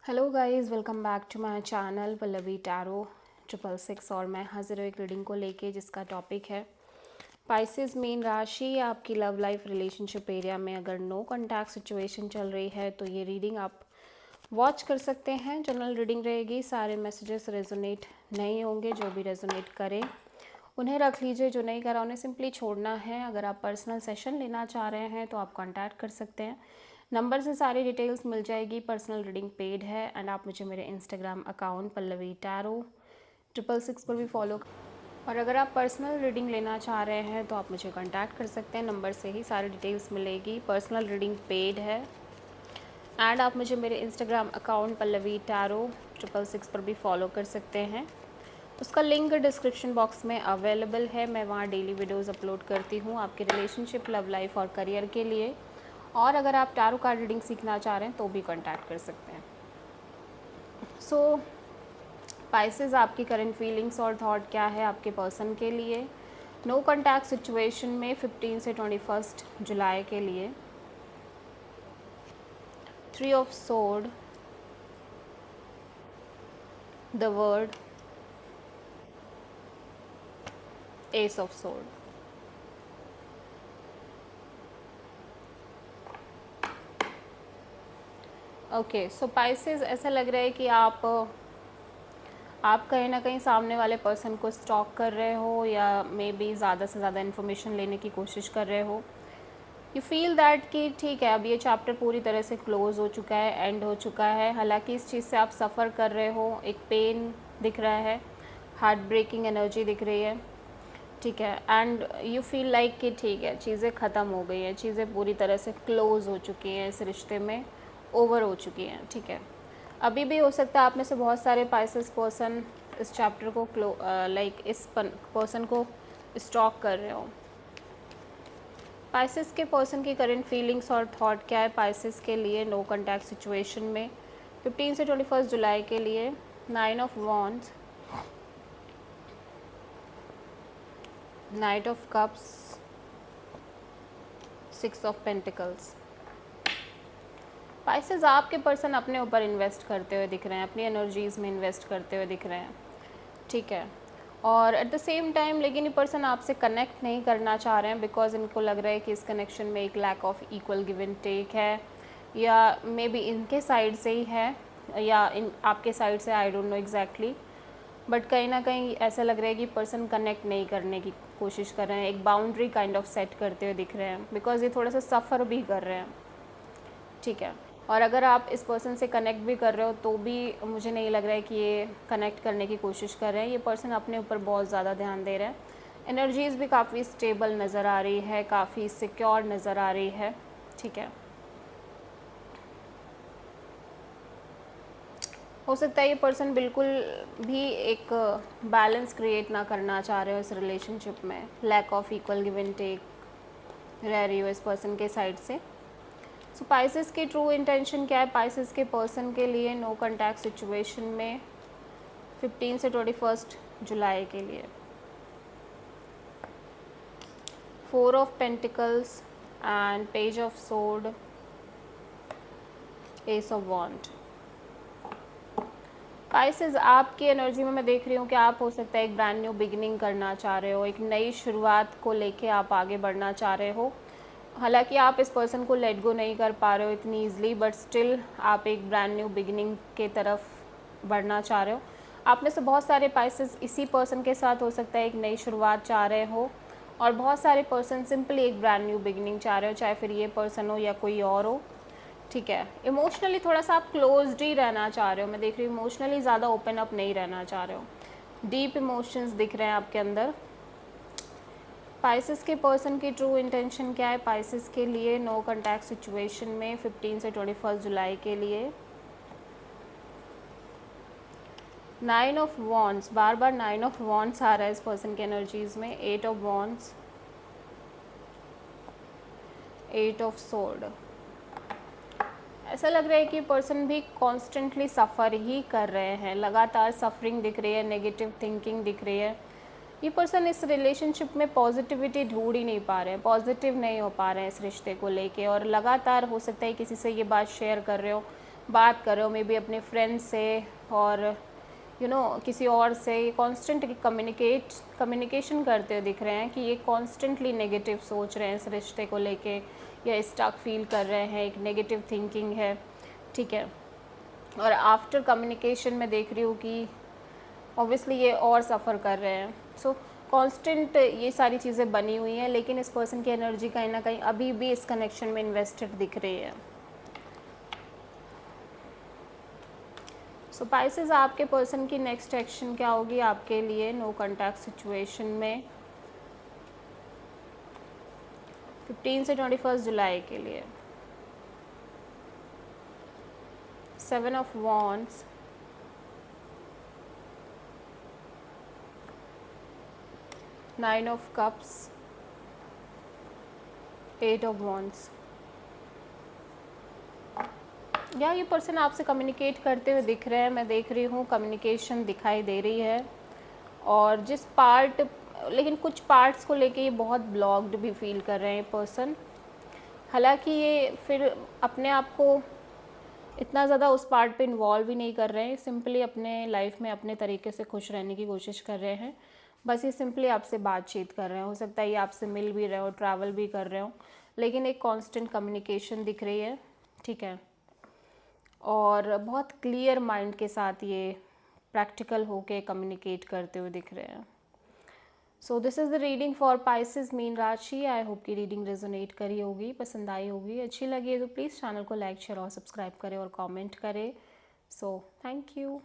Hello guys, welcome back to my channel Pallavi tarot 666। और मैं हाजिर हूँ एक रीडिंग को लेके जिसका टॉपिक है पाइसेस मीन राशि। आपकी लव लाइफ रिलेशनशिप एरिया में अगर नो कॉन्टैक्ट सिचुएशन चल रही है तो ये रीडिंग आप वॉच कर सकते हैं। जनरल रीडिंग रहेगी, सारे मैसेजेस रेजोनेट नहीं होंगे। जो भी रेजोनेट करे उन्हें रख लीजिए, जो नहीं करा उन्हें सिंपली छोड़ना है। अगर आप पर्सनल सेशन लेना चाह रहे हैं तो आप कॉन्टैक्ट कर सकते हैं। नंबर से सारी डिटेल्स मिल जाएगी। पर्सनल रीडिंग पेड है एंड आप मुझे मेरे इंस्टाग्राम अकाउंट पल्लवी टैरो 666 पर भी फॉलो। और अगर आप पर्सनल रीडिंग लेना चाह रहे हैं तो आप मुझे कांटेक्ट कर सकते हैं। नंबर से ही सारी डिटेल्स मिलेगी। पर्सनल रीडिंग पेड है एंड आप मुझे मेरे इंस्टाग्राम अकाउंट पल्लवी टैरो 666 पर भी फॉलो कर सकते हैं। उसका लिंक डिस्क्रिप्शन बॉक्स में अवेलेबल है। मैं वहाँ डेली वीडियोज़ अपलोड करती हूँ आपके रिलेशनशिप, लव लाइफ और करियर के लिए। और अगर आप टैरो कार्ड रीडिंग सीखना चाह रहे हैं तो भी कांटेक्ट कर सकते हैं। सो पाइसेस, आपकी करंट फीलिंग्स और थॉट क्या है आपके पर्सन के लिए नो कॉन्टैक्ट सिचुएशन में 15 से 21 जुलाई के लिए। 3 of sword, the word, S of sword. Okay, so Pisces, ऐसा लग रहा है कि आप कहीं ना कहीं सामने वाले पर्सन को स्टॉक कर रहे हो या मे बी ज़्यादा से ज़्यादा इन्फॉर्मेशन लेने की कोशिश कर रहे हो। यू फील दैट कि ठीक है, अब ये चैप्टर पूरी तरह से क्लोज हो चुका है, एंड हो चुका है। हालांकि इस चीज़ से आप सफ़र कर रहे हो, एक पेन दिख रहा है, हार्ट ब्रेकिंग एनर्जी दिख रही है, ठीक है। एंड यू फील लाइक कि ठीक है, चीज़ें ख़त्म हो गई हैं, चीज़ें पूरी तरह से क्लोज हो चुकी हैं, इस रिश्ते में ओवर हो चुकी हैं, ठीक है। अभी भी हो सकता है आप में से बहुत सारे पाइसेस पर्सन इस चैप्टर को इस पर्सन को स्टॉक कर रहे हो। पाइसेस के पर्सन की करंट फीलिंग्स और थॉट क्या है पाइसेस के लिए नो कॉन्टैक्ट सिचुएशन में 15 से 21 जुलाई के लिए। 9 of wands, night of cups, 6 of pentacles. Pisces, आपके पर्सन अपने ऊपर इन्वेस्ट करते हुए दिख रहे हैं, अपनी एनर्जीज़ में इन्वेस्ट करते हुए दिख रहे हैं, ठीक है। और एट द सेम टाइम लेकिन ये पर्सन आपसे कनेक्ट नहीं करना चाह रहे हैं बिकॉज इनको लग रहा है कि इस कनेक्शन में एक lack of equal give and take है, या मे बी इनके साइड से ही है या इन आपके साइड से, I don't know exactly. But कहीं ना कहीं ऐसा लग रहा है कि पर्सन कनेक्ट नहीं करने की कोशिश कर रहे हैं, एक बाउंड्री काइंड ऑफ सेट करते हुए दिख रहे हैं बिकॉज ये थोड़ा सा सफ़र भी कर रहे हैं, ठीक है। और अगर आप इस पर्सन से कनेक्ट भी कर रहे हो तो भी मुझे नहीं लग रहा है कि ये कनेक्ट करने की कोशिश कर रहे हैं। ये पर्सन अपने ऊपर बहुत ज़्यादा ध्यान दे रहे हैं। एनर्जीज़ भी काफ़ी स्टेबल नज़र आ रही है, काफ़ी सिक्योर नज़र आ रही है, ठीक है। हो सकता है ये पर्सन बिल्कुल भी एक बैलेंस क्रिएट ना करना चाह रहे हो इस रिलेशनशिप में, lack of equal give and take रह रही हो इस पर्सन के साइड से। सो पाइसेस की ट्रू इंटेंशन क्या है पाइसेस के पर्सन के लिए नो कॉन्टैक्ट सिचुएशन में 15 से 21 जुलाई के लिए। 4 of pentacles and page of sword, ace of wand. Pisces, आपकी एनर्जी में मैं देख रही हूँ कि आप हो सकता है एक ब्रांड न्यू बिगिनिंग करना चाह रहे हो, एक नई शुरुआत को लेके आप आगे बढ़ना चाह रहे हो। हालांकि आप इस पर्सन को लेट गो नहीं कर पा रहे हो इतनी ईजिली, बट स्टिल आप एक ब्रांड न्यू बिगिनिंग के तरफ बढ़ना चाह रहे हो। आप में से बहुत सारे पाइसेस इसी पर्सन के साथ हो सकता है एक नई शुरुआत चाह रहे हो, और बहुत सारे पर्सन सिंपली एक ब्रांड न्यू बिगिनिंग चाह रहे हो, चाहे फिर ये पर्सन हो या कोई और हो, ठीक है। इमोशनली थोड़ा सा आप क्लोज्ड ही रहना चाह रहे हो, मैं देख रही हूँ इमोशनली ज़्यादा ओपन अप नहीं रहना चाह रहे हो। डीप इमोशंस दिख रहे हैं आपके अंदर। पाइसेस के पर्सन की ट्रू इंटेंशन क्या है पाइसेस के लिए नो कॉन्टैक्ट सिचुएशन में 15 से 21 जुलाई के लिए। 9 ऑफ वॉन्ड्स, बार बार 9 ऑफ वॉन्ड्स आ रहा है इस पर्सन के एनर्जीज़ में। 8 ऑफ वॉन्ड्स, 8 ऑफ सोर्ड। ऐसा लग रहा है कि पर्सन भी कॉन्स्टेंटली सफ़र ही कर रहे हैं, लगातार सफरिंग दिख रही है, नेगेटिव थिंकिंग दिख रही है। ये पर्सन इस रिलेशनशिप में पॉजिटिविटी ढूंढ ही नहीं पा रहे हैं, पॉजिटिव नहीं हो पा रहे हैं इस रिश्ते को लेके, और लगातार हो सकता है किसी से ये बात शेयर कर रहे हो बात कर रहे हो, मे बी अपने फ्रेंड से और किसी और से, ये कॉन्स्टेंट कम्युनिकेशन करते हुए दिख रहे हैं कि ये कॉन्स्टेंटली नेगेटिव सोच रहे हैं इस रिश्ते को लेके, या स्टक फील कर रहे हैं, एक नेगेटिव थिंकिंग है, ठीक है। और आफ्टर कम्युनिकेशन में देख रही हूँ कि ऑब्वियसली ये और सफ़र कर रहे हैं। सो कांस्टेंट ये सारी चीज़ें बनी हुई हैं, लेकिन इस पर्सन की एनर्जी कहीं ना कहीं अभी भी इस कनेक्शन में इन्वेस्टेड दिख रही है। सो पाइसेस, आपके पर्सन की नेक्स्ट एक्शन क्या होगी आपके लिए नो कॉन्टैक्ट सिचुएशन में 15 से 21 जुलाई के लिए? 7 of wands, 9 of cups, 8 of wands. या ये पर्सन आपसे कम्युनिकेट करते हुए दिख रहे हैं, मैं देख रही हूँ कम्युनिकेशन दिखाई दे रही है। और जिस पार्ट, लेकिन कुछ पार्ट्स को लेके ये बहुत ब्लॉक्ड भी फील कर रहे हैं पर्सन। हालांकि ये फिर अपने आप को इतना ज़्यादा उस पार्ट पे इन्वॉल्व ही नहीं कर रहे हैं, सिंपली अपने लाइफ में अपने तरीके से खुश रहने की कोशिश कर रहे हैं। बस ये सिंपली आपसे बातचीत कर रहे हैं, हो सकता है ये आपसे मिल भी रहे हो, ट्रैवल भी कर रहे हो, लेकिन एक कांस्टेंट कम्युनिकेशन दिख रही है, ठीक है। और बहुत क्लियर माइंड के साथ ये प्रैक्टिकल होके कम्युनिकेट करते हुए दिख रहे हैं। So this is the reading for Pisces mean राशि। आई होप की रीडिंग रेजोनेट करी होगी, पसंद आई होगी, अच्छी लगी है तो प्लीज़ चैनल को लाइक शेयर और सब्सक्राइब करें और कमेंट करें। So thank you.